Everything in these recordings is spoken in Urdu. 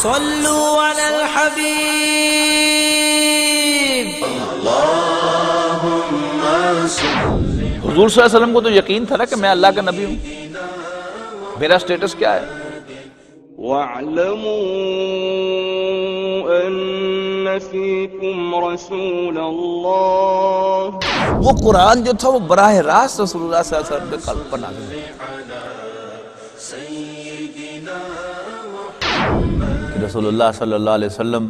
صلوا علی الحبیب۔ حضور صلی اللہ علیہ وسلم کو تو یقین تھا نا کہ میں اللہ کا نبی ہوں، میرا سٹیٹس کیا ہے۔ وَاعْلَمُوا أَنَّ فِيكُمْ رَسُولَ اللَّهِ۔ وہ قرآن جو تھا وہ براہ راست رسول اللہ صلی اللہ علیہ وسلم کے قلب پر نازل ہوا کہ رسول اللہ صلی اللہ علیہ وسلم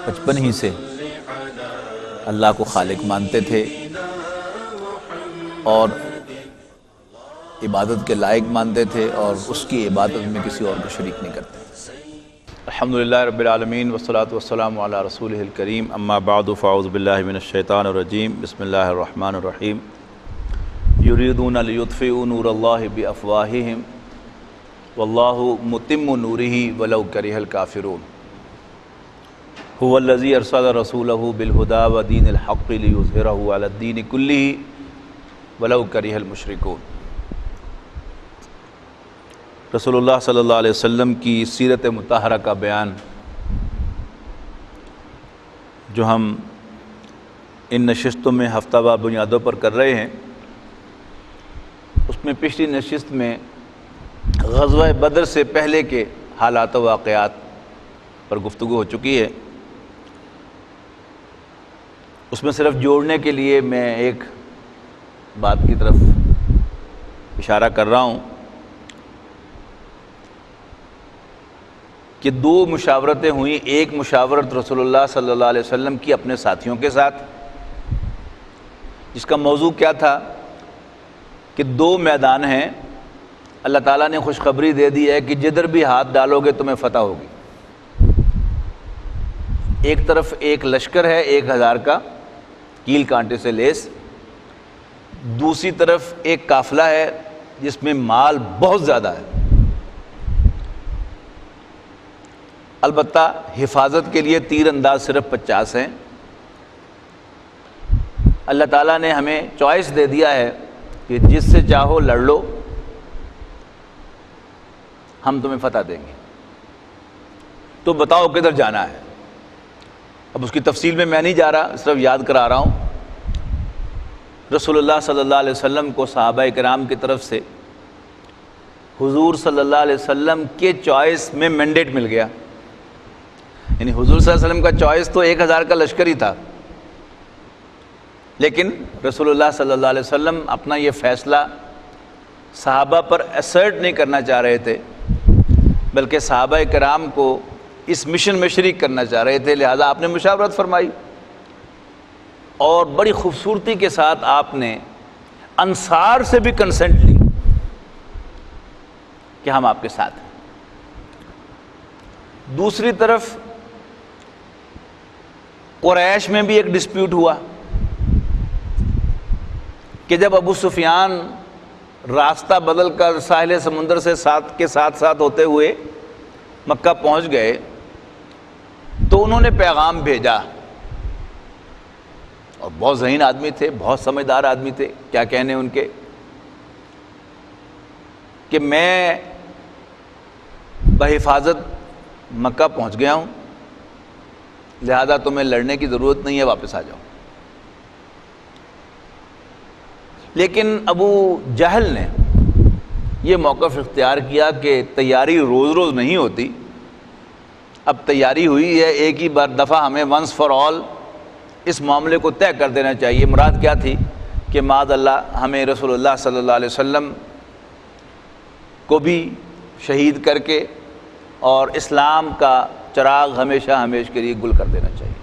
بچپن ہی سے اللہ کو خالق مانتے تھے اور عبادت کے لائق مانتے تھے اور اس کی عبادت میں کسی اور کو شریک نہیں کرتے۔ الحمدللہ رب العالمین والصلاة والسلام علی رسولہ الکریم، اما بعد فاعوذ باللہ من الشیطان الرجیم، بسم اللہ الرحمن الرحیم۔ یریدون لیطفئوا نور اللہ بافواہہم واللہ متم نورہ ولو کرہ الکافرون۔ هو الذی ارسل رسولہ بالہدی ودین الحق لیظہرہ علی الدین کلہ ولو کرہ المشرکون۔ رسول اللہ صلی اللہ علیہ وسلم کی سیرت مطہرہ کا بیان جو ہم ان نشستوں میں ہفتہ وار بنیادوں پر کر رہے ہیں، اس میں پچھلی نشست میں غزوہ بدر سے پہلے کے حالات و واقعات پر گفتگو ہو چکی ہے۔ اس میں صرف جوڑنے کے لیے میں ایک بات کی طرف اشارہ کر رہا ہوں کہ دو مشاورتیں ہوئیں۔ ایک مشاورت رسول اللہ صلی اللہ علیہ وسلم کی اپنے ساتھیوں کے ساتھ، جس کا موضوع کیا تھا کہ دو میدان ہیں، اللہ تعالیٰ نے خوشخبری دے دی ہے کہ جدھر بھی ہاتھ ڈالو گے تمہیں فتح ہوگی۔ ایک طرف ایک لشکر ہے 1000 کا کیل کانٹے سے لیس، دوسری طرف ایک قافلہ ہے جس میں مال بہت زیادہ ہے، البتہ حفاظت کے لیے تیر انداز صرف 50 ہیں۔ اللہ تعالیٰ نے ہمیں چوائس دے دیا ہے کہ جس سے چاہو لڑ لو، ہم تمہیں فتح دیں گے، تو بتاؤ کدھر جانا ہے۔ اب اس کی تفصیل میں نہیں جا رہا، صرف یاد کرا رہا ہوں۔ رسول اللہ صلی اللہ علیہ وسلم کو صحابہ کرام کی طرف سے حضور صلی اللہ علیہ وسلم کے چوائس میں مینڈیٹ مل گیا، یعنی حضور صلی اللہ علیہ وسلم کا چوائس تو 1000 کا لشکر ہی تھا، لیکن رسول اللہ صلی اللہ علیہ وسلم اپنا یہ فیصلہ صحابہ پر اسرٹ نہیں کرنا چاہ رہے تھے، بلکہ صحابہ کرام کو اس مشن میں شریک کرنا چاہ رہے تھے، لہذا آپ نے مشاورت فرمائی اور بڑی خوبصورتی کے ساتھ آپ نے انصار سے بھی کنسنٹ لی کہ ہم آپ کے ساتھ ہیں۔ دوسری طرف قریش میں بھی ایک ڈسپیوٹ ہوا کہ جب ابو سفیان راستہ بدل کر ساحل سمندر سے ساتھ ہوتے ہوئے مکہ پہنچ گئے تو انہوں نے پیغام بھیجا، اور بہت ذہین آدمی تھے، بہت سمجھدار آدمی تھے، کیا کہنے ان کے، کہ میں بحفاظت مکہ پہنچ گیا ہوں، لہذا تمہیں لڑنے کی ضرورت نہیں ہے، واپس آ جاؤ۔ لیکن ابو جہل نے یہ موقف اختیار کیا کہ تیاری روز روز نہیں ہوتی، اب تیاری ہوئی ہے، ایک ہی بار دفعہ ہمیں ونس فار آل اس معاملے کو طے کر دینا چاہیے۔ مراد کیا تھی کہ معاذ اللہ ہمیں رسول اللہ صلی اللہ علیہ وسلم کو بھی شہید کر کے اور اسلام کا چراغ ہمیشہ کے لیے گل کر دینا چاہیے۔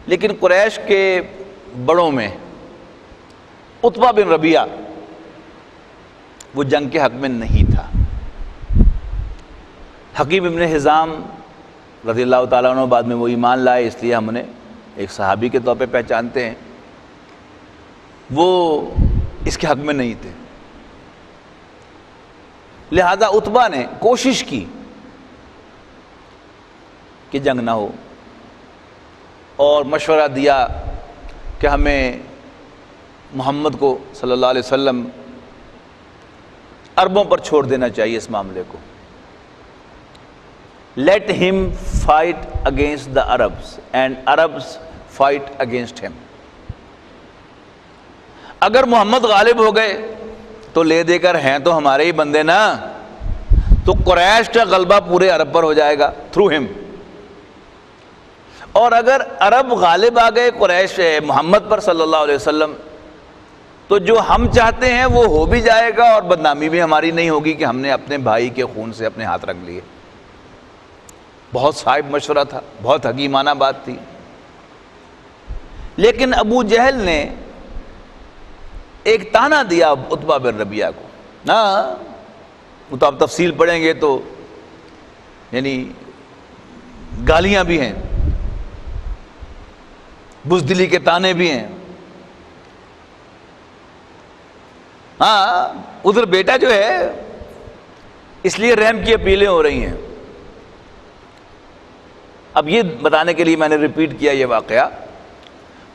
لیکن قریش کے بڑوں میں عتبہ بن ربیعہ وہ جنگ کے حق میں نہیں تھا۔ حکیم ابن حزام رضی اللہ تعالیٰ عنہ بعد میں وہ ایمان لائے، اس لیے ہم انہیں ایک صحابی کے طور پہ پہچانتے ہیں، وہ اس کے حق میں نہیں تھے، لہذا عتبہ نے کوشش کی کہ جنگ نہ ہو، اور مشورہ دیا کہ ہمیں محمد کو صلی اللہ علیہ وسلم عربوں پر چھوڑ دینا چاہیے اس معاملے کو. Let him fight against the Arabs and Arabs fight against him. اگر محمد غالب ہو گئے تو لے دے کر ہیں تو ہمارے ہی بندے نا, تو قریش کا غلبہ پورے عرب پر ہو جائے گا through him. اور اگر عرب غالب آ گئے قریش محمد پر صلی اللہ علیہ وسلم, تو جو ہم چاہتے ہیں وہ ہو بھی جائے گا اور بدنامی بھی ہماری نہیں ہوگی کہ ہم نے اپنے بھائی کے خون سے اپنے ہاتھ رکھ لیے. بہت صائب مشورہ تھا, بہت حکیمانہ بات تھی. لیکن ابو جہل نے ایک تانا دیا عتبہ بن ربیعہ کو. وہ تو آپ تفصیل پڑھیں گے تو یعنی گالیاں بھی ہیں, بزدلی کے تانے بھی ہیں. ادھر بیٹا جو ہے اس لیے رحم کی اپیلیں ہو رہی ہیں. اب یہ بتانے کے لیے میں نے ریپیٹ کیا یہ واقعہ.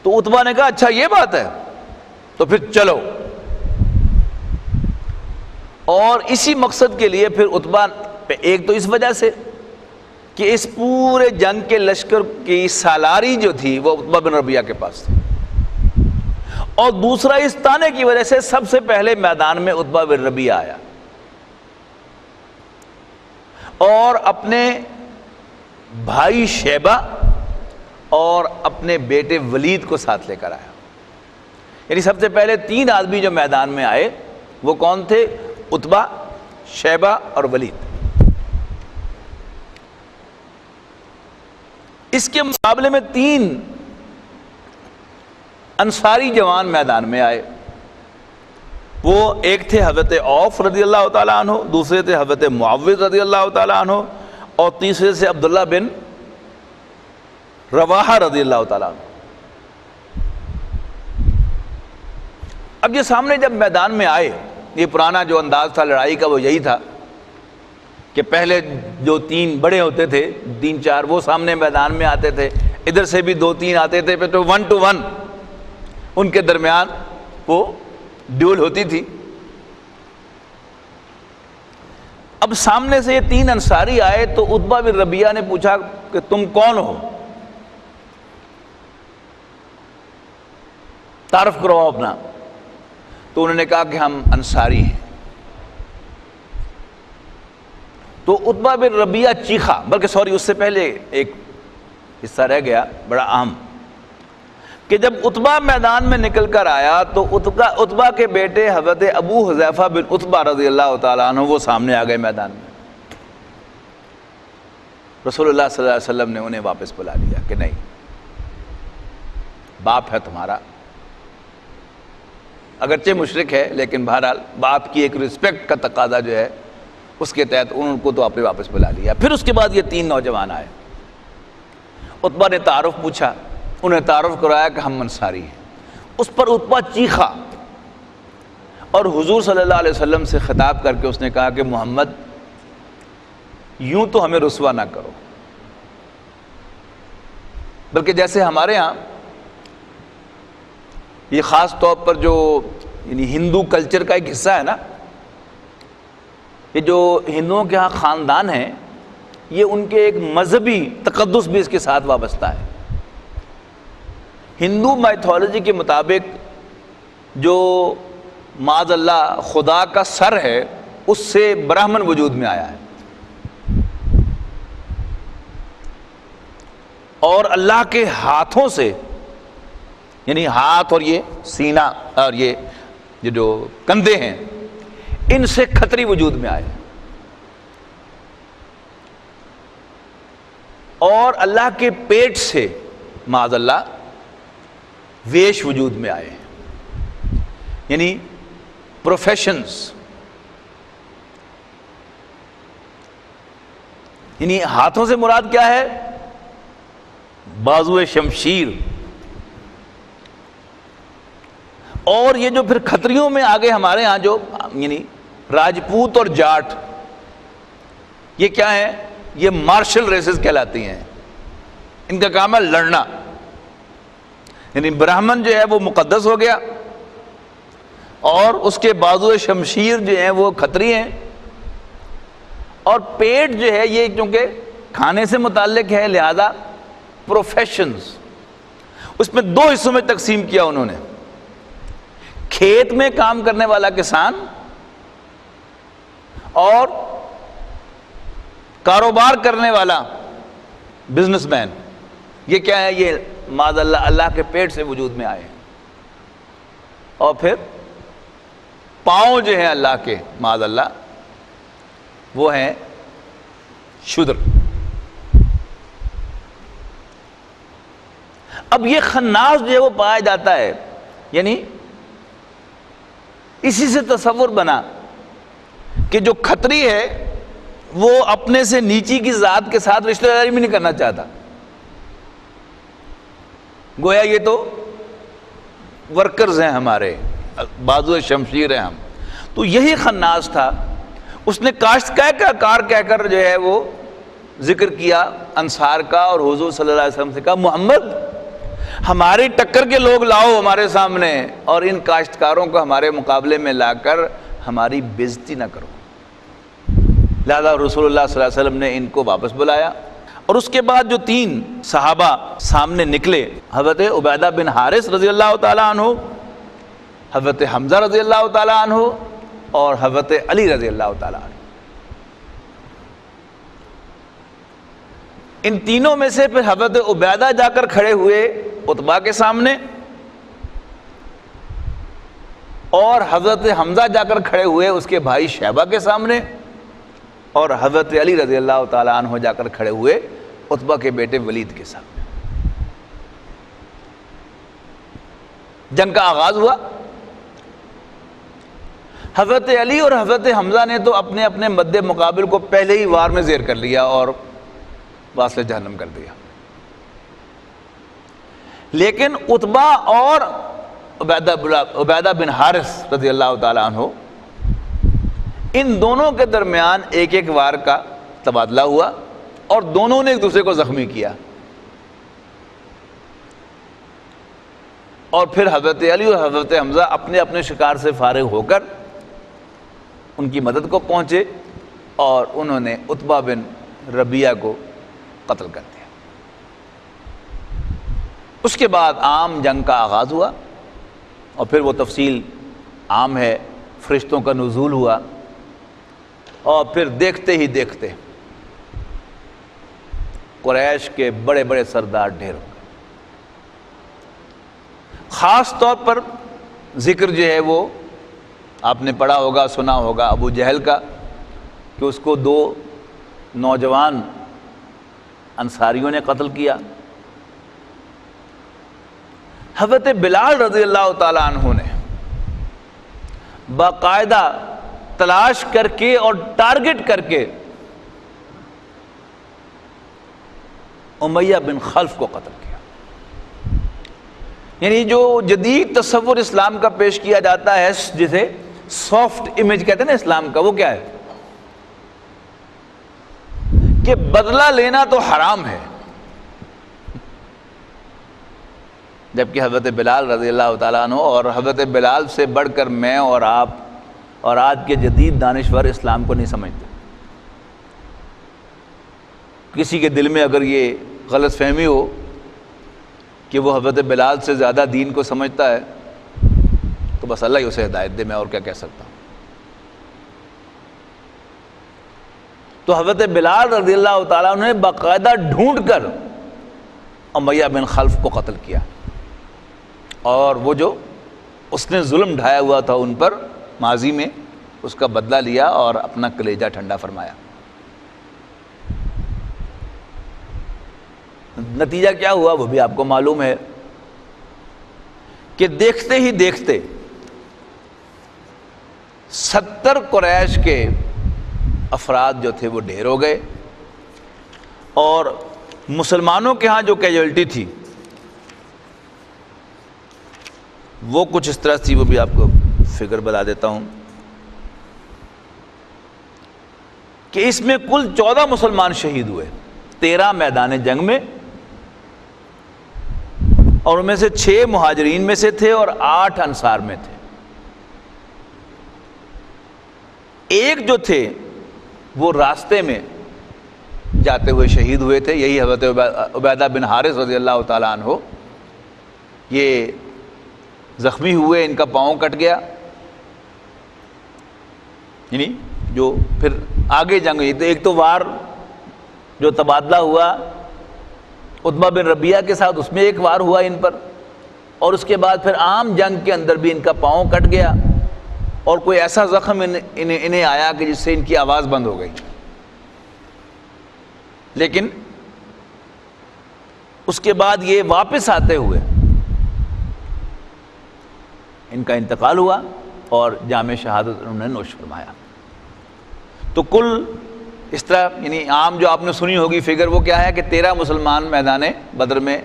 تو عتبہ نے کہا اچھا یہ بات ہے تو پھر چلو. اور اسی مقصد کے لیے پھر عتبہ, ایک تو اس وجہ سے کہ اس پورے جنگ کے لشکر کی سالاری جو تھی وہ عتبہ بن ربیعہ کے پاس تھی, اور دوسرا اس تانے کی وجہ سے سب سے پہلے میدان میں عتبہ بن ربیعہ آیا اور اپنے بھائی شیبہ اور اپنے بیٹے ولید کو ساتھ لے کر آیا. یعنی سب سے پہلے 3 آدمی جو میدان میں آئے وہ کون تھے؟ عتبہ, شیبہ اور ولید. اس کے مقابلے میں 3 انصاری جوان میدان میں آئے. وہ ایک تھے حضرت عوف رضی اللہ تعالیٰ عنہ, دوسرے تھے حضرت معوذ رضی اللہ تعالیٰ عنہ, اور تیسرے سے عبداللہ بن رواحہ رضی اللہ تعالیٰ عنہ. اب یہ سامنے جب میدان میں آئے, یہ پرانا جو انداز تھا لڑائی کا وہ یہی تھا کہ پہلے جو 3 بڑے ہوتے تھے, 3-4 وہ سامنے میدان میں آتے تھے, ادھر سے بھی 2-3 آتے تھے, پھر تو 1 to 1 ان کے درمیان وہ ڈیول ہوتی تھی. اب سامنے سے یہ 3 انصاری آئے تو عتبہ بن ربیعہ نے پوچھا کہ تم کون ہو, تعارف کرواؤ اپنا. تو انہوں نے کہا کہ ہم انصاری ہیں. تو عتبہ بن ربیعہ چیخا, بلکہ سوری اس سے پہلے ایک حصہ رہ گیا بڑا اہم, کہ جب عتبہ میدان میں نکل کر آیا تو عتبہ کے بیٹے حضرت ابو حذیفہ بن عتبہ رضی اللہ تعالیٰ عنہ وہ سامنے آ گئے میدان میں. رسول اللہ صلی اللہ علیہ وسلم نے انہیں واپس بلا لیا کہ نہیں, باپ ہے تمہارا, اگرچہ مشرک ہے لیکن بہرحال باپ کی ایک رسپیکٹ کا تقاضا جو ہے اس کے تحت ان کو تو آپ نے واپس بلا لیا. پھر اس کے بعد یہ 3 نوجوان آئے. عتبہ نے تعارف پوچھا, انہیں تعارف کرایا کہ ہم انصاری ہیں. اس پر عتبہ چیخا اور حضور صلی اللہ علیہ وسلم سے خطاب کر کے اس نے کہا کہ محمد یوں تو ہمیں رسوا نہ کرو, بلکہ جیسے ہمارے ہاں یہ خاص طور پر جو یعنی ہندو کلچر کا ایک حصہ ہے نا, یہ جو ہندوؤں کے ہاں خاندان ہیں یہ ان کے ایک مذہبی تقدس بھی اس کے ساتھ وابستہ ہے. ہندو مائتھولوجی کے مطابق جو معاذ اللہ خدا کا سر ہے اس سے برہمن وجود میں آیا ہے, اور اللہ کے ہاتھوں سے یعنی ہاتھ اور یہ سینہ اور یہ جو کندھے ہیں ان سے کھتری وجود میں آئے, اور اللہ کے پیٹ سے معاذ اللہ ویش وجود میں آئے ہیں. یعنی پروفیشنز, یعنی ہاتھوں سے مراد کیا ہے؟ بازو شمشیر. اور یہ جو پھر کھتریوں میں آگے ہمارے ہاں جو یعنی راجپوت اور جاٹ, یہ کیا ہے؟ یہ مارشل ریسز کہلاتی ہیں. ان کا کام ہے لڑنا. یعنی برہمن جو ہے وہ مقدس ہو گیا, اور اس کے بازو شمشیر جو ہیں وہ کھتری ہیں، اور پیٹ جو ہے یہ کیونکہ کھانے سے متعلق ہے لہذا پروفیشنز، اس میں دو حصوں میں تقسیم کیا انہوں نے، کھیت میں کام کرنے والا کسان اور کاروبار کرنے والا بزنس مین۔ یہ کیا ہے؟ یہ معاذ اللہ اللہ کے پیٹ سے وجود میں آئے ہیں۔ اور پھر پاؤں جو ہیں اللہ کے معاذ اللہ وہ ہیں شودر۔ اب یہ خناس جو ہے وہ پایا جاتا ہے، یعنی اسی سے تصور بنا کہ جو کھتری ہے وہ اپنے سے نیچی کی ذات کے ساتھ رشتہ داری بھی نہیں کرنا چاہتا، گویا یہ تو ورکرز ہیں ہمارے، بازو شمشیر ہیں ہم۔ تو یہی خناس تھا، اس نے کاشت کار کہہ کر جو ہے وہ ذکر کیا انصار کا، اور حضور صلی اللہ علیہ وسلم سے کہا محمد ہماری ٹکر کے لوگ لاؤ ہمارے سامنے، اور ان کاشتکاروں کو ہمارے مقابلے میں لا کر ہماری بےزتی نہ کرو۔ لہذا رسول اللہ صلی اللہ علیہ وسلم نے ان کو واپس بلایا، اور اس کے بعد جو 3 صحابہ سامنے نکلے، حضرت عبیدہ بن حارث رضی اللہ تعالیٰ عنہ، حضرت حمزہ رضی اللہ تعالیٰ عنہ، اور حضرت علی رضی اللہ تعالیٰ عنہ۔ ان تینوں میں سے پھر حضرت عبیدہ جا کر کھڑے ہوئے عتبہ کے سامنے، اور حضرت حمزہ جا کر کھڑے ہوئے اس کے بھائی شیبہ کے سامنے، اور حضرت علی رضی اللہ تعالیٰ عنہ جا کر کھڑے ہوئے عتبہ کے بیٹے ولید کے سامنے۔ جنگ کا آغاز ہوا۔ حضرت علی اور حضرت حمزہ نے تو اپنے اپنے مد مقابل کو پہلے ہی وار میں زیر کر لیا اور واصل جہنم کر دیا، لیکن عتبہ اور عبیدہ بن حارث رضی اللہ تعالیٰ عنہ، ان دونوں کے درمیان ایک ایک وار کا تبادلہ ہوا، اور دونوں نے ایک دوسرے کو زخمی کیا، اور پھر حضرت علی اور حضرت حمزہ اپنے اپنے شکار سے فارغ ہو کر ان کی مدد کو پہنچے، اور انہوں نے عتبہ بن ربیعہ کو قتل کر دیا۔ اس کے بعد عام جنگ کا آغاز ہوا، اور پھر وہ تفصیل عام ہے، فرشتوں کا نزول ہوا، اور پھر دیکھتے ہی دیکھتے قریش کے بڑے بڑے سردار ڈھیر ہو گئے۔ خاص طور پر ذکر جو ہے وہ آپ نے پڑھا ہوگا، سنا ہوگا ابو جہل کا، کہ اس کو 2 نوجوان انصاریوں نے قتل کیا۔ حضرت بلال رضی اللہ تعالیٰ عنہ نے باقاعدہ تلاش کر کے اور ٹارگٹ کر کے امیہ بن خلف کو قتل کیا۔ یعنی جو جدید تصور اسلام کا پیش کیا جاتا ہے، جسے سافٹ امیج کہتے ہیں نا اسلام کا، وہ کیا ہے کہ بدلہ لینا تو حرام ہے، جبکہ حضرت بلال رضی اللہ تعالیٰ عنہ اور حضرت بلال سے بڑھ کر میں اور آپ اور آج کے جدید دانشور اسلام کو نہیں سمجھتے۔ کسی کے دل میں اگر یہ غلط فہمی ہو کہ وہ حضرت بلال سے زیادہ دین کو سمجھتا ہے تو بس اللہ ہی اسے ہدایت دے، میں اور کیا کہہ سکتا ہوں۔ تو حضرت بلال رضی اللہ تعالیٰ عنہ نے باقاعدہ ڈھونڈ کر امیہ بن خلف کو قتل کیا، اور وہ جو اس نے ظلم ڈھایا ہوا تھا ان پر ماضی میں، اس کا بدلہ لیا اور اپنا کلیجہ ٹھنڈا فرمایا۔ نتیجہ کیا ہوا وہ بھی آپ کو معلوم ہے کہ دیکھتے ہی دیکھتے 70 قریش کے افراد جو تھے وہ ڈھیر ہو گئے، اور مسلمانوں کے ہاں جو کیجولٹی تھی وہ کچھ اس طرح تھی، وہ بھی آپ کو فگر بتا دیتا ہوں کہ اس میں کل 14 مسلمان شہید ہوئے 13 میدان جنگ میں، اور ان میں سے 6 مہاجرین میں سے تھے اور 8 انصار میں تھے۔ ایک جو تھے وہ راستے میں جاتے ہوئے شہید ہوئے تھے، یہی حضرت عبیدہ بن حارث رضی اللہ تعالیٰ عنہ، یہ زخمی ہوئے، ان کا پاؤں کٹ گیا، یعنی جو پھر آگے جنگ ہوئی تو ایک تو وار جو تبادلہ ہوا عتبہ بن ربیعہ کے ساتھ، اس میں ایک وار ہوا ان پر، اور اس کے بعد پھر عام جنگ کے اندر بھی ان کا پاؤں کٹ گیا اور کوئی ایسا زخم انہیں آیا کہ جس سے ان کی آواز بند ہو گئی، لیکن اس کے بعد یہ واپس آتے ہوئے ان کا انتقال ہوا اور جام شہادت انہوں نے نوش فرمایا۔ تو کل اس طرح یعنی عام جو آپ نے سنی ہوگی فگر وہ کیا ہے کہ 13 مسلمان میدان بدر میں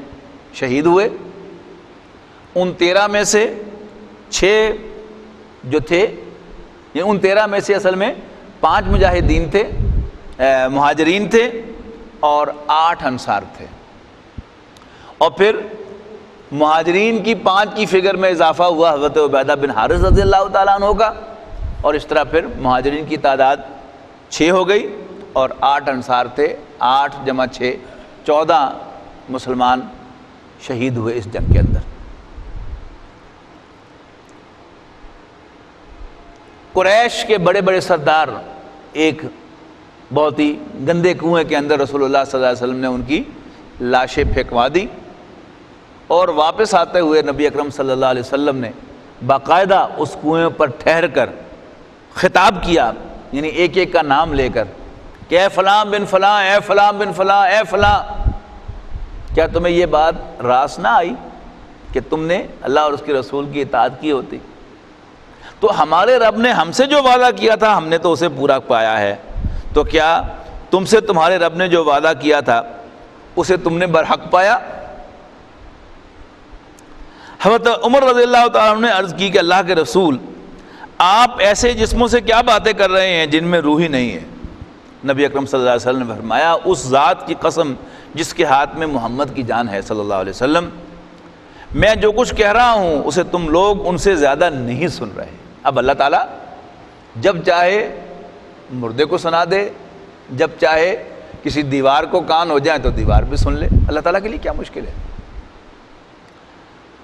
شہید ہوئے، ان 13 میں سے 6 جو تھے، یعنی ان 13 میں سے اصل میں 5 مجاہدین تھے، مہاجرین تھے اور 8 انصار تھے، اور پھر مہاجرین کی 5 کی فگر میں اضافہ ہوا حضرت عبیدہ بن حارث رضی اللہ تعالیٰ عنہ کا، اور اس طرح پھر مہاجرین کی تعداد 6 ہو گئی اور 8 انصار تھے، 8 جمع 6 14 مسلمان شہید ہوئے اس جنگ کے اندر۔ قریش کے بڑے بڑے سردار ایک بہت ہی گندے کنویں کے اندر رسول اللہ صلی اللہ علیہ وسلم نے ان کی لاشیں پھینکوا دی، اور واپس آتے ہوئے نبی اکرم صلی اللہ علیہ وسلم نے باقاعدہ اس کنویں پر ٹھہر کر خطاب کیا، یعنی ایک ایک کا نام لے کر کہ اے فلاں بن فلاں، اے فلاں بن فلاں، اے فلاں، کیا تمہیں یہ بات راس نہ آئی کہ تم نے اللہ اور اس کے رسول کی اطاعت کی ہوتی؟ تو ہمارے رب نے ہم سے جو وعدہ کیا تھا ہم نے تو اسے پورا پایا ہے، تو کیا تم سے تمہارے رب نے جو وعدہ کیا تھا اسے تم نے برحق پایا؟ حضرت عمر رضی اللہ تعالیٰ عنہ نے عرض کی کہ اللہ کے رسول، آپ ایسے جسموں سے کیا باتیں کر رہے ہیں جن میں روح ہی نہیں ہے؟ نبی اکرم صلی اللہ علیہ وسلم نے فرمایا، اس ذات کی قسم جس کے ہاتھ میں محمد کی جان ہے صلی اللہ علیہ وسلم، میں جو کچھ کہہ رہا ہوں اسے تم لوگ ان سے زیادہ نہیں سن رہے۔ اب اللہ تعالیٰ جب چاہے مردے کو سنا دے، جب چاہے کسی دیوار کو کان ہو جائے تو دیوار بھی سن لے، اللہ تعالیٰ کے لیے کیا مشکل ہے؟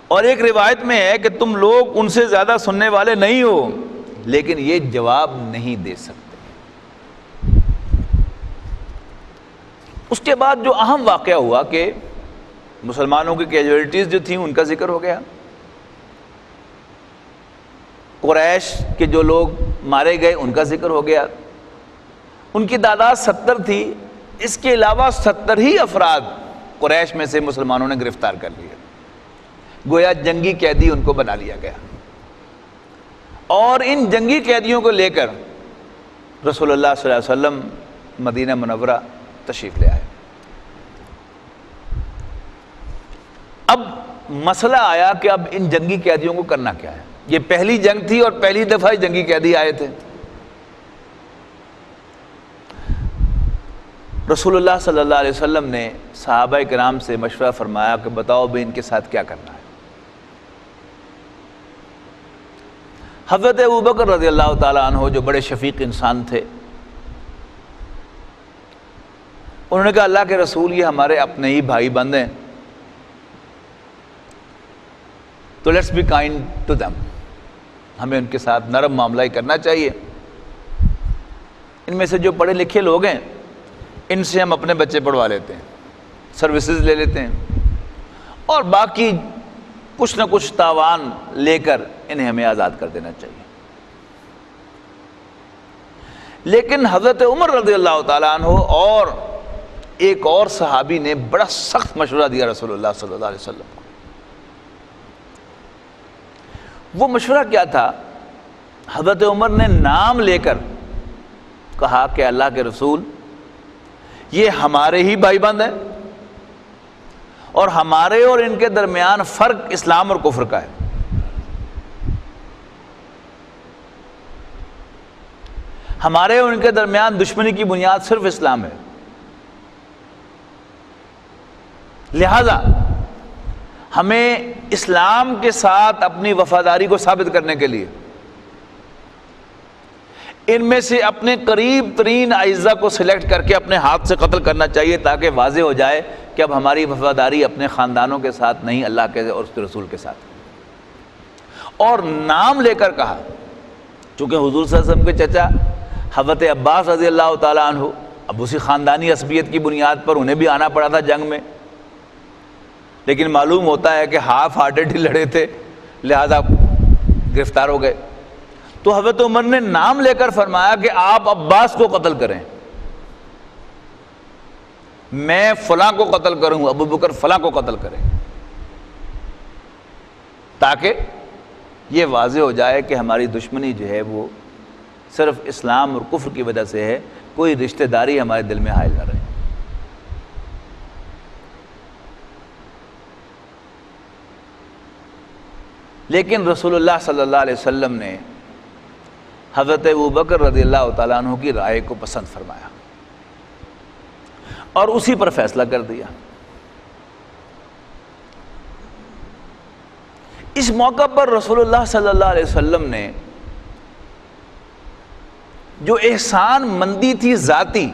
اور ایک روایت میں ہے کہ تم لوگ ان سے زیادہ سننے والے نہیں ہو لیکن یہ جواب نہیں دے سکتے۔ اس کے بعد جو اہم واقعہ ہوا کہ مسلمانوں کی کیجویلٹیز جو تھیں ان کا ذکر ہو گیا، قریش کے جو لوگ مارے گئے ان کا ذکر ہو گیا، ان کی تعداد 70 تھی، اس کے علاوہ 70 ہی افراد قریش میں سے مسلمانوں نے گرفتار کر لیے، گویا جنگی قیدی ان کو بنا لیا گیا، اور ان جنگی قیدیوں کو لے کر رسول اللہ صلی اللہ علیہ وسلم مدینہ منورہ تشریف لے آئے۔ اب مسئلہ آیا کہ اب ان جنگی قیدیوں کو کرنا کیا ہے؟ یہ پہلی جنگ تھی اور پہلی دفعہ جنگی قیدی آئے تھے۔ رسول اللہ صلی اللہ علیہ وسلم نے صحابہ کرام سے مشورہ فرمایا کہ بتاؤ بھی ان کے ساتھ کیا کرنا ہے۔ حضرت ابوبکر رضی اللہ تعالیٰ عنہ جو بڑے شفیق انسان تھے، انہوں نے کہا اللہ کے رسول یہ ہمارے اپنے ہی بھائی بند ہیں، تو let's be kind to them, ہمیں ان کے ساتھ نرم معاملہ ہی کرنا چاہیے۔ ان میں سے جو پڑھے لکھے لوگ ہیں ان سے ہم اپنے بچے پڑھوا لیتے ہیں، سروسز لے لیتے ہیں، اور باقی کچھ نہ کچھ تاوان لے کر انہیں ہمیں آزاد کر دینا چاہیے۔ لیکن حضرت عمر رضی اللہ تعالیٰ عنہ اور ایک اور صحابی نے بڑا سخت مشورہ دیا رسول اللہ صلی اللہ علیہ وسلم کو۔ وہ مشورہ کیا تھا؟ حضرت عمر نے نام لے کر کہا کہ اللہ کے رسول یہ ہمارے ہی بھائی بند ہیں، اور ہمارے اور ان کے درمیان فرق اسلام اور کفر کا ہے۔ ہمارے اور ان کے درمیان دشمنی کی بنیاد صرف اسلام ہے، لہذا ہمیں اسلام کے ساتھ اپنی وفاداری کو ثابت کرنے کے لیے ان میں سے اپنے قریب ترین اعزاء کو سلیکٹ کر کے اپنے ہاتھ سے قتل کرنا چاہیے، تاکہ واضح ہو جائے کہ اب ہماری وفاداری اپنے خاندانوں کے ساتھ نہیں، اللہ کے اور اس کے رسول کے ساتھ۔ اور نام لے کر کہا، چونکہ حضور صلی اللہ علیہ وسلم کے چچا حضرت عباس رضی اللہ تعالیٰ عنہ، اب اسی خاندانی عصبیت کی بنیاد پر انہیں بھی آنا پڑا تھا جنگ میں، لیکن معلوم ہوتا ہے کہ ہاف ہارٹڈ ہی لڑے تھے، لہذا گرفتار ہو گئے۔ تو حضرت عمر نے نام لے کر فرمایا کہ آپ عباس کو قتل کریں، میں فلاں کو قتل کروں، ابو بکر فلاں کو قتل کریں، تاکہ یہ واضح ہو جائے کہ ہماری دشمنی جو ہے وہ صرف اسلام اور کفر کی وجہ سے ہے، کوئی رشتہ داری ہمارے دل میں حائل نہ رہے۔ لیکن رسول اللہ صلی اللہ علیہ وسلم نے حضرت ابوبکر رضی اللہ تعالیٰ عنہ کی رائے کو پسند فرمایا اور اسی پر فیصلہ کر دیا۔ اس موقع پر رسول اللہ صلی اللہ علیہ وسلم نے جو احسان مندی تھی ذاتی،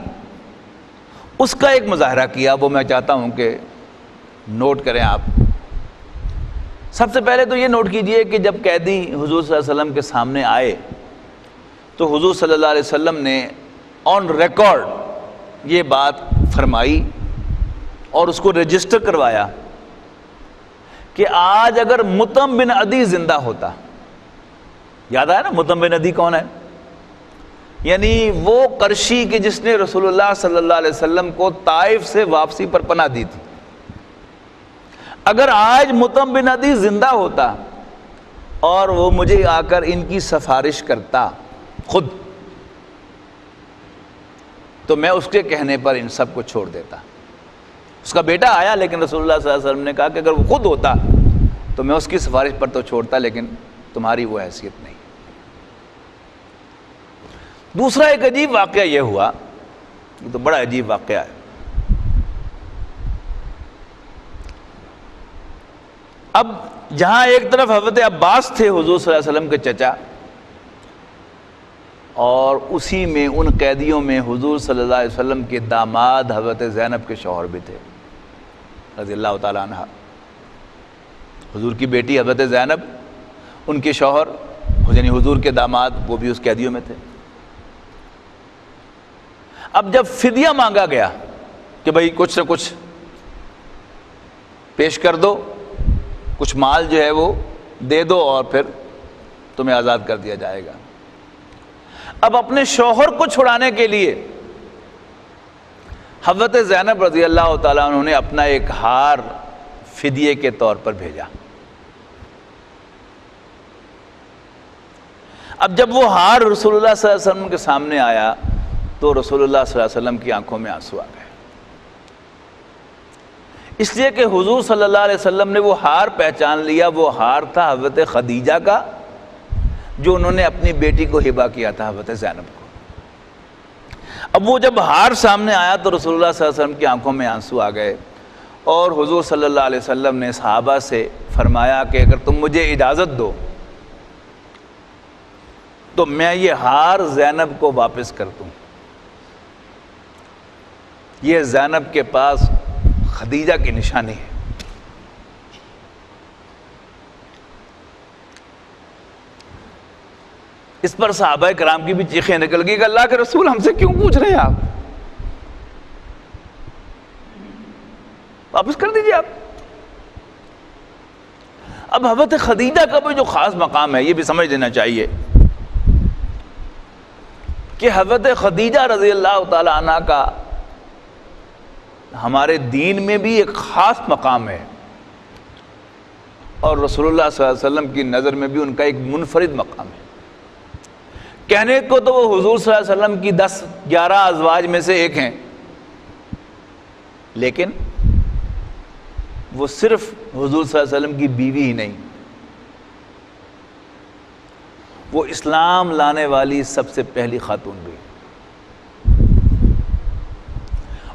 اس کا ایک مظاہرہ کیا، وہ میں چاہتا ہوں کہ نوٹ کریں آپ۔ سب سے پہلے تو یہ نوٹ کیجئے کہ جب قیدی حضور صلی اللہ علیہ وسلم کے سامنے آئے تو حضور صلی اللہ علیہ وسلم نے آن ریکارڈ یہ بات فرمائی اور اس کو رجسٹر کروایا کہ آج اگر مطعم بن عدی زندہ ہوتا، یاد آیا نا مطعم بن عدی کون ہے؟ یعنی وہ قرشی کہ جس نے رسول اللہ صلی اللہ علیہ وسلم کو طائف سے واپسی پر پناہ دی تھی، اگر آج مطعم بن عدی زندہ ہوتا اور وہ مجھے آ کر ان کی سفارش کرتا خود، تو میں اس کے کہنے پر ان سب کو چھوڑ دیتا۔ اس کا بیٹا آیا، لیکن رسول اللہ صلی اللہ علیہ وسلم نے کہا کہ اگر وہ خود ہوتا تو میں اس کی سفارش پر تو چھوڑتا، لیکن تمہاری وہ حیثیت نہیں۔ دوسرا ایک عجیب واقعہ یہ ہوا، یہ تو بڑا عجیب واقعہ ہے۔ اب جہاں ایک طرف حضرت عباس تھے حضور صلی اللہ علیہ وسلم کے چچا، اور اسی میں ان قیدیوں میں حضور صلی اللہ علیہ وسلم کے داماد حضرت زینب کے شوہر بھی تھے رضی اللہ تعالیٰ عنہ، حضور کی بیٹی حضرت زینب، ان کے شوہر یعنی حضور کے داماد، وہ بھی اس قیدیوں میں تھے۔ اب جب فدیہ مانگا گیا کہ بھئی کچھ نہ کچھ پیش کر دو، کچھ مال جو ہے وہ دے دو اور پھر تمہیں آزاد کر دیا جائے گا، اب اپنے شوہر کو چھڑانے کے لیے حضرت زینب رضی اللہ تعالیٰ عنہ نے اپنا ایک ہار فدیے کے طور پر بھیجا۔ اب جب وہ ہار رسول اللہ صلی اللہ علیہ وسلم کے سامنے آیا تو رسول اللہ صلی اللہ علیہ وسلم کی آنکھوں میں آنسو آ گئے، اس لیے کہ حضور صلی اللہ علیہ وسلم نے وہ ہار پہچان لیا، وہ ہار تھا حضرت خدیجہ کا جو انہوں نے اپنی بیٹی کو ہبہ کیا تھا حضرت زینب کو۔ اب وہ جب ہار سامنے آیا تو رسول اللہ صلی اللہ علیہ وسلم کی آنکھوں میں آنسو آ گئے، اور حضور صلی اللہ علیہ وسلم نے صحابہ سے فرمایا کہ اگر تم مجھے اجازت دو تو میں یہ ہار زینب کو واپس کر دوں، یہ زینب کے پاس خدیجہ کی نشانی ہے۔ اس پر صحابہ کرام کی بھی چیخیں نکل گئی کہ اللہ کے رسول ہم سے کیوں پوچھ رہے ہیں آپ، واپس کر دیجئے آپ۔ اب حضرت خدیجہ کا بھی جو خاص مقام ہے یہ بھی سمجھ لینا چاہیے کہ حضرت خدیجہ رضی اللہ تعالی عنہ کا ہمارے دین میں بھی ایک خاص مقام ہے، اور رسول اللہ صلی اللہ علیہ وسلم کی نظر میں بھی ان کا ایک منفرد مقام ہے۔ کہنے کو تو وہ حضور صلی اللہ علیہ وسلم کی 10-11 ازواج میں سے ایک ہیں، لیکن وہ صرف حضور صلی اللہ علیہ وسلم کی بیوی ہی نہیں، وہ اسلام لانے والی سب سے پہلی خاتون بھی۔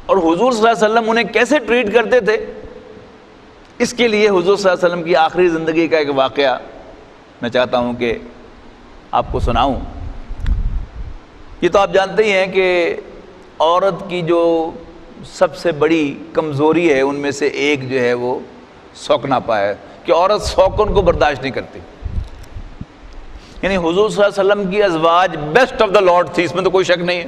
اور حضور صلی اللہ علیہ وسلم انہیں کیسے ٹریٹ کرتے تھے، اس کے لیے حضور صلی اللہ علیہ وسلم کی آخری زندگی کا ایک واقعہ میں چاہتا ہوں کہ آپ کو سناؤں۔ یہ تو آپ جانتے ہی ہیں کہ عورت کی جو سب سے بڑی کمزوری ہے ان میں سے ایک جو ہے وہ سوکناپا ہے، کہ عورت سوکن کو برداشت نہیں کرتی. یعنی حضور صلی اللہ علیہ وسلم کی ازواج بیسٹ آف دا لارڈ تھی، اس میں تو کوئی شک نہیں ہے.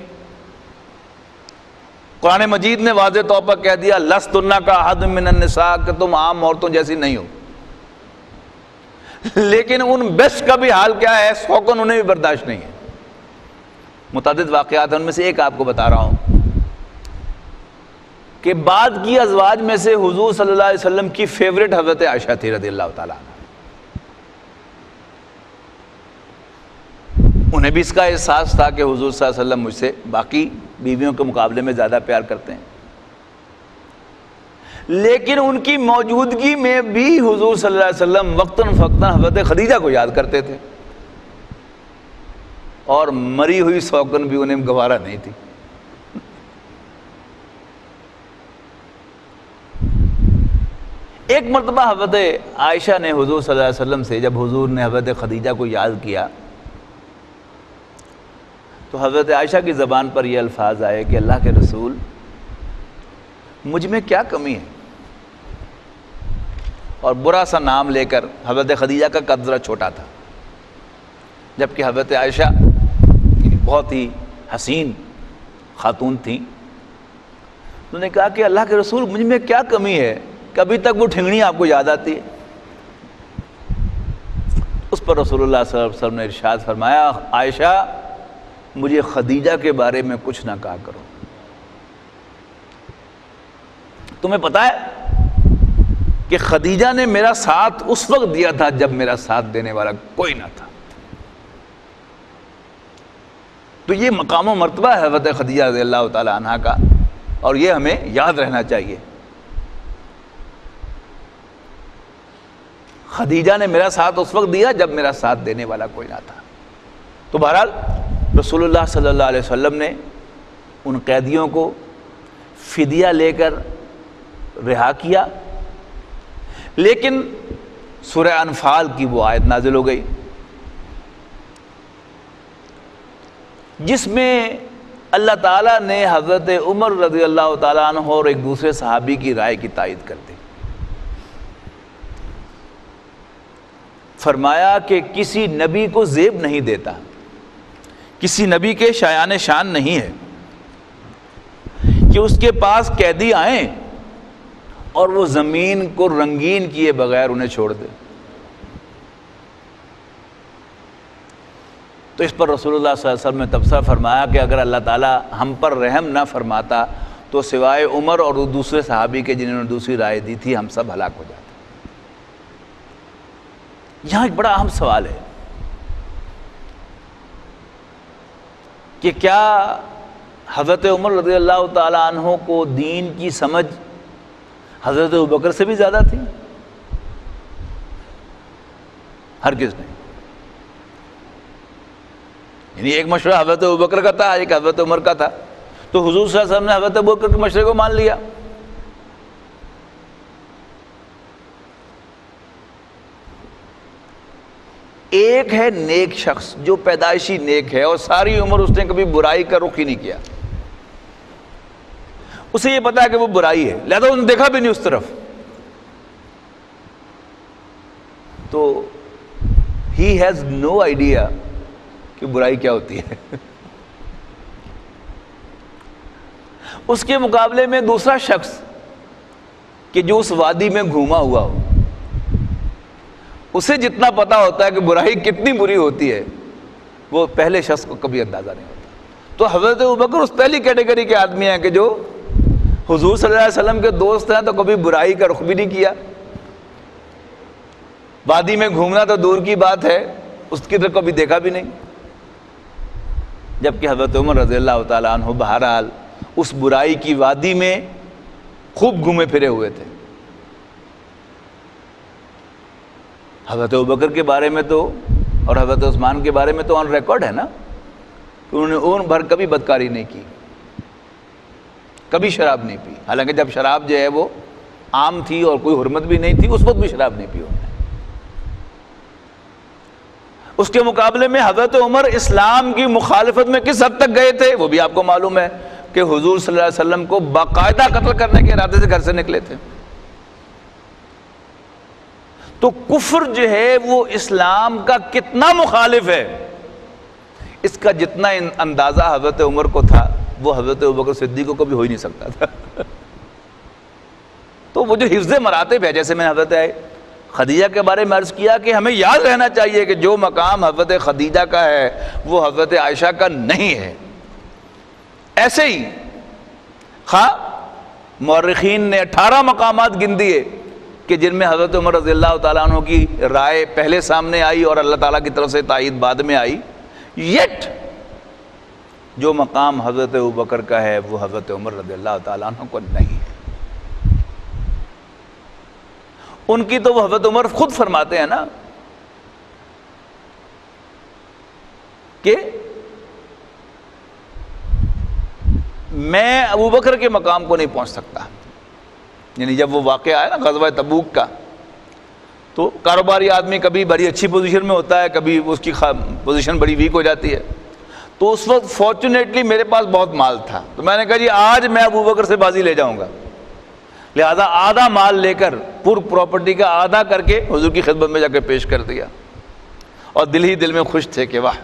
قرآن مجید نے واضح طور پر کہہ دیا لستن کاحد من النساء، کہ تم عام عورتوں جیسی نہیں ہو. لیکن ان بیسٹ کا بھی حال کیا ہے؟ سوکن انہیں بھی برداشت نہیں ہے. متعدد واقعات ہیں، ان میں سے ایک آپ کو بتا رہا ہوں کہ بعد کی ازواج میں سے حضور صلی اللہ علیہ وسلم کی فیوریٹ حضرت عائشہ تھی رضی اللہ تعالیٰ عنہ. انہیں بھی اس کا احساس تھا کہ حضور صلی اللہ علیہ وسلم مجھ سے باقی بیویوں کے مقابلے میں زیادہ پیار کرتے ہیں، لیکن ان کی موجودگی میں بھی حضور صلی اللہ علیہ وسلم وقتاً فوقتاً حضرت خدیجہ کو یاد کرتے تھے، اور مری ہوئی سوکن بھی انہیں گوارا نہیں تھی. ایک مرتبہ حضرت عائشہ نے حضور صلی اللہ علیہ وسلم سے، جب حضور نے حضرت خدیجہ کو یاد کیا تو حضرت عائشہ کی زبان پر یہ الفاظ آئے کہ اللہ کے رسول، مجھ میں کیا کمی ہے؟ اور برا سا نام لے کر، حضرت خدیجہ کا قد ذرا چھوٹا تھا جبکہ حضرت عائشہ بہت ہی حسین خاتون تھیں. انہوں نے کہا کہ اللہ کے رسول، مجھ میں کیا کمی ہے کہ ابھی تک وہ ٹھنگنی آپ کو یاد آتی ہے؟ اس پر رسول اللہ صلی اللہ علیہ وسلم نے ارشاد فرمایا، عائشہ مجھے خدیجہ کے بارے میں کچھ نہ کہا کرو. تمہیں پتہ ہے کہ خدیجہ نے میرا ساتھ اس وقت دیا تھا جب میرا ساتھ دینے والا کوئی نہ تھا. تو یہ مقام و مرتبہ ہے حضرت خدیجہ رضی اللہ تعالی عنہا کا، اور یہ ہمیں یاد رہنا چاہیے. خدیجہ نے میرا ساتھ اس وقت دیا جب میرا ساتھ دینے والا کوئی نہ تھا. تو بہرحال رسول اللہ صلی اللہ علیہ وسلم نے ان قیدیوں کو فدیہ لے کر رہا کیا، لیکن سورہ انفال کی وہ آیت نازل ہو گئی جس میں اللہ تعالیٰ نے حضرت عمر رضی اللہ تعالیٰ عنہ اور ایک دوسرے صحابی کی رائے کی تائید کر دی. فرمایا کہ کسی نبی کو زیب نہیں دیتا، کسی نبی کے شایان شان نہیں ہے کہ اس کے پاس قیدی آئیں اور وہ زمین کو رنگین کیے بغیر انہیں چھوڑ دے. تو اس پر رسول اللہ صلی اللہ علیہ وسلم نے تبصرہ فرمایا کہ اگر اللہ تعالیٰ ہم پر رحم نہ فرماتا تو سوائے عمر اور دوسرے صحابی کے جنہوں نے دوسری رائے دی تھی ہم سب ہلاک ہو جاتے. یہاں ایک بڑا اہم سوال ہے کہ کیا حضرت عمر رضی اللہ تعالیٰ عنہ کو دین کی سمجھ حضرت ابوبکر سے بھی زیادہ تھی؟ ہرگز نہیں. یعنی ایک مشورہ حضرت ابوبکر کا تھا، ایک حضرت عمر کا تھا، تو حضور صلی اللہ علیہ وسلم نے حضرت ابوبکر کے مشورے کو مان لیا. ایک ہے نیک شخص جو پیدائشی نیک ہے اور ساری عمر اس نے کبھی برائی کا رخ ہی نہیں کیا، اسے یہ پتا ہے کہ وہ برائی ہے، لہذا اس نے دیکھا بھی نہیں اس طرف. تو he has no idea کہ برائی کیا ہوتی ہے. اس کے مقابلے میں دوسرا شخص کہ جو اس وادی میں گھوما ہوا ہو، اسے جتنا پتا ہوتا ہے کہ برائی کتنی بری ہوتی ہے وہ پہلے شخص کو کبھی اندازہ نہیں ہوتا. تو حضرت ابوبکر اس پہلی کیٹیگری کے آدمی ہیں کہ جو حضور صلی اللہ علیہ وسلم کے دوست ہیں تو کبھی برائی کا رخ بھی نہیں کیا. وادی میں گھومنا تو دور کی بات ہے، اس کی طرف کبھی دیکھا بھی نہیں. جبکہ حضرت عمر رضی اللہ تعالیٰ عنہ بہرحال اس برائی کی وادی میں خوب گھومے پھرے ہوئے تھے. حضرت ابوبکر کے بارے میں تو اور حضرت عثمان کے بارے میں تو آن ریکارڈ ہے نا کہ انہوں نے عمر بھر کبھی بدکاری نہیں کی، کبھی شراب نہیں پی. حالانکہ جب شراب جو ہے وہ عام تھی اور کوئی حرمت بھی نہیں تھی، اس وقت بھی شراب نہیں پی انہوں نے. اس کے مقابلے میں حضرت عمر اسلام کی مخالفت میں کس حد تک گئے تھے وہ بھی آپ کو معلوم ہے کہ حضور صلی اللہ علیہ وسلم کو باقاعدہ قتل کرنے کے ارادے سے گھر سے نکلے تھے۔ تو کفر جو ہے وہ اسلام کا کتنا مخالف ہے، اس کا جتنا اندازہ حضرت عمر کو تھا وہ حضرت ابوبکر صدیق کو کبھی ہو ہی نہیں سکتا تھا۔ تو وہ جو حفظ مراتب ہے، جیسے میں نے حضرت خدیجہ کے بارے میں عرض کیا کہ ہمیں یاد رہنا چاہیے کہ جو مقام حضرت خدیجہ کا ہے وہ حضرت عائشہ کا نہیں ہے۔ ایسے ہی مورخین نے 18 مقامات گن دیے کہ جن میں حضرت عمر رضی اللہ تعالیٰ عنہ کی رائے پہلے سامنے آئی اور اللہ تعالیٰ کی طرف سے تائید بعد میں آئی، یٹ جو مقام حضرت ابوبکر کا ہے وہ حضرت عمر رضی اللہ تعالیٰ عنہ کو نہیں ہے۔ ان کی تو وہ حضرت عمر خود فرماتے ہیں نا کہ میں ابوبکر کے مقام کو نہیں پہنچ سکتا۔ یعنی جب وہ واقعہ آیا نا غزوہ تبوک کا، تو کاروباری آدمی کبھی بڑی اچھی پوزیشن میں ہوتا ہے، کبھی اس کی پوزیشن بڑی ویک ہو جاتی ہے۔ تو اس وقت فارچونیٹلی میرے پاس بہت مال تھا، تو میں نے کہا جی آج میں ابوبکر سے بازی لے جاؤں گا، لہذا آدھا مال لے کر پور پراپرٹی کا آدھا کر کے حضور کی خدمت میں جا کے پیش کر دیا، اور دل ہی دل میں خوش تھے کہ واہ۔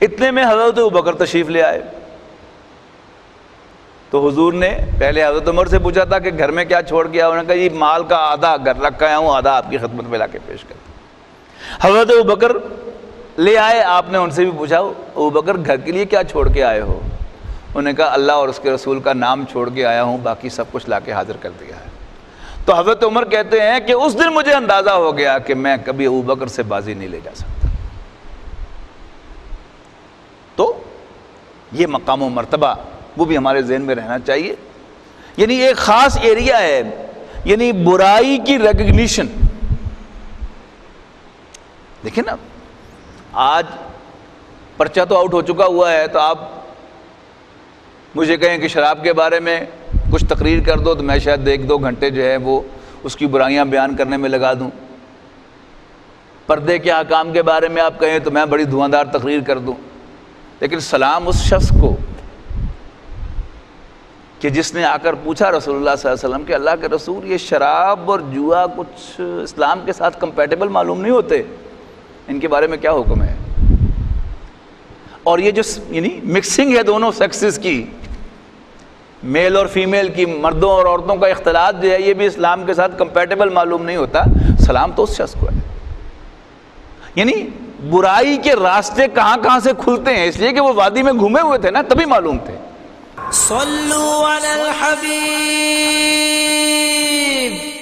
اتنے میں حضرت ابوبکر تشریف لے آئے، تو حضور نے پہلے حضرت عمر سے پوچھا تھا کہ گھر میں کیا چھوڑ کے آیا، انہوں نے کہا یہ مال کا آدھا گھر رکھا آیا ہوں، آدھا آپ کی خدمت میں لا کے پیش کر دیا۔ حضرت ابوبکر لے آئے، آپ نے ان سے بھی پوچھا ابوبکر گھر کے لیے کیا چھوڑ کے آئے ہو؟ انہوں نے کہا اللہ اور اس کے رسول کا نام چھوڑ کے آیا ہوں، باقی سب کچھ لا کے حاضر کر دیا ہے۔ تو حضرت عمر کہتے ہیں کہ اس دن مجھے اندازہ ہو گیا کہ میں کبھی ابوبکر سے بازی نہیں لے جا سکتا۔ تو یہ مقام و مرتبہ وہ بھی ہمارے ذہن میں رہنا چاہیے۔ یعنی ایک خاص ایریا ہے، یعنی برائی کی ریکگنیشن۔ دیکھیں نا، آج پرچہ تو آؤٹ ہو چکا ہوا ہے، تو آپ مجھے کہیں کہ شراب کے بارے میں کچھ تقریر کر دو تو میں شاید 1-2 گھنٹے جو ہے وہ اس کی برائیاں بیان کرنے میں لگا دوں۔ پردے کے احکام کے بارے میں آپ کہیں تو میں بڑی دھواں دار تقریر کر دوں۔ لیکن سلام اس شخص کو کہ جس نے آ کر پوچھا رسول اللہ صلی اللہ علیہ وسلم کہ اللہ کے رسول یہ شراب اور جوا کچھ اسلام کے ساتھ کمپیٹیبل معلوم نہیں ہوتے، ان کے بارے میں کیا حکم ہے؟ اور یہ جو یعنی مکسنگ ہے دونوں سیکسز کی، میل اور فیمیل کی، مردوں اور عورتوں کا اختلاط جو ہے، یہ بھی اسلام کے ساتھ کمپیٹیبل معلوم نہیں ہوتا۔ سلام تو اس شخص کو ہے۔ یعنی برائی کے راستے کہاں کہاں سے کھلتے ہیں، اس لیے کہ وہ وادی میں گھومے ہوئے تھے نا، تبھی معلوم تھے۔ صلوا علی الحبیب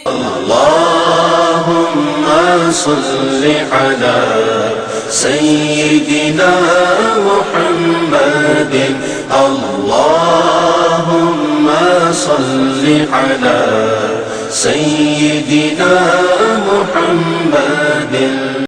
اللهم صل على سيدنا محمد اللهم صل على سيدنا محمد